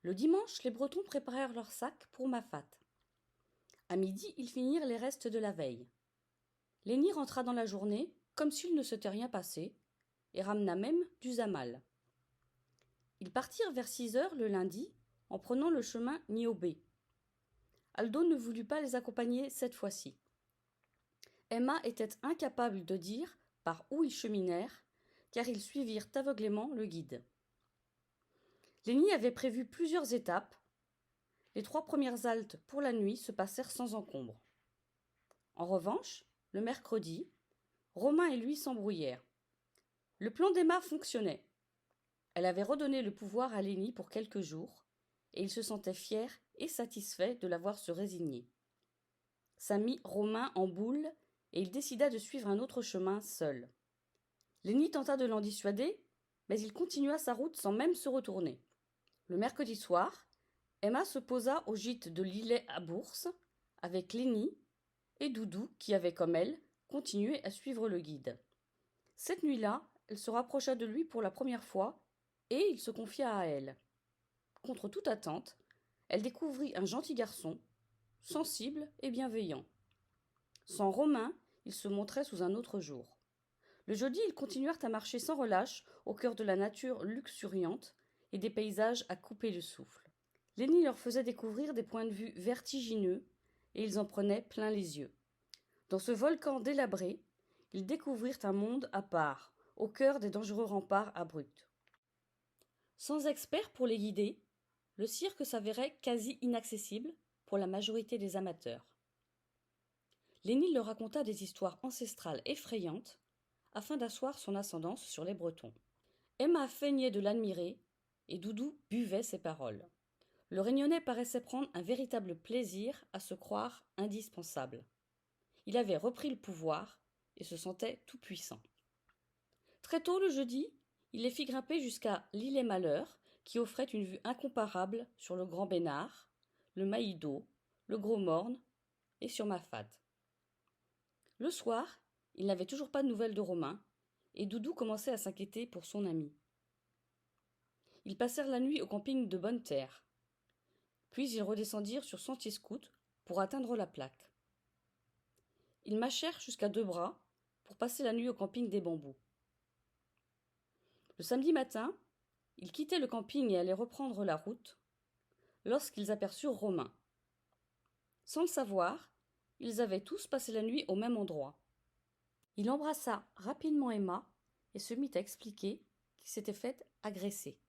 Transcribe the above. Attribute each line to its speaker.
Speaker 1: Le dimanche, les Bretons préparèrent leurs sacs pour Mafat. À midi, ils finirent les restes de la veille. Lenny rentra dans la journée, comme s'il ne s'était rien passé, et ramena même du zamal. Ils partirent vers 6 heures le lundi, en prenant le chemin Niobé. Aldo ne voulut pas les accompagner cette fois-ci. Emma était incapable de dire par où ils cheminèrent, car ils suivirent aveuglément le guide. Lenny avait prévu plusieurs étapes. Les 3 premières haltes pour la nuit se passèrent sans encombre. En revanche, le mercredi, Romain et lui s'embrouillèrent. Le plan d'Emma fonctionnait. Elle avait redonné le pouvoir à Lenny pour quelques jours, et il se sentait fier et satisfait de la voir se résigner. Ça mit Romain en boule, et il décida de suivre un autre chemin seul. Lenny tenta de l'en dissuader, mais il continua sa route sans même se retourner. Le mercredi soir, Emma se posa au gîte de l'îlet à Bourse, avec Lenny et Doudou, qui avait, comme elle, continué à suivre le guide. Cette nuit-là, elle se rapprocha de lui pour la première fois, et il se confia à elle. Contre toute attente, elle découvrit un gentil garçon, sensible et bienveillant. Sans Romain, il se montrait sous un autre jour. Le jeudi, ils continuèrent à marcher sans relâche au cœur de la nature luxuriante et des paysages à couper le souffle. Lenny leur faisait découvrir des points de vue vertigineux et ils en prenaient plein les yeux. Dans ce volcan délabré, ils découvrirent un monde à part, au cœur des dangereux remparts abrupts. Sans experts pour les guider, le cirque s'avérait quasi inaccessible pour la majorité des amateurs. Lenny leur raconta des histoires ancestrales effrayantes afin d'asseoir son ascendance sur les Bretons. Emma feignait de l'admirer et Doudou buvait ses paroles. Le Réunionnais paraissait prendre un véritable plaisir à se croire indispensable. Il avait repris le pouvoir et se sentait tout-puissant. Très tôt le jeudi, il les fit grimper jusqu'à l'îlet Malheur, qui offrait une vue incomparable sur le Grand Bénard, le Maïdo, le Gros Morne et sur Mafat. Le soir, il n'avait toujours pas de nouvelles de Romain, et Doudou commençait à s'inquiéter pour son ami. Ils passèrent la nuit au camping de Bonne-Terre. Puis ils redescendirent sur Sentier Scout pour atteindre la plaque. Ils marchèrent jusqu'à 2 bras pour passer la nuit au camping des Bambous. Le samedi matin, ils quittaient le camping et allaient reprendre la route lorsqu'ils aperçurent Romain. Sans le savoir, ils avaient tous passé la nuit au même endroit. Il embrassa rapidement Emma et se mit à expliquer qu'il s'était fait agresser.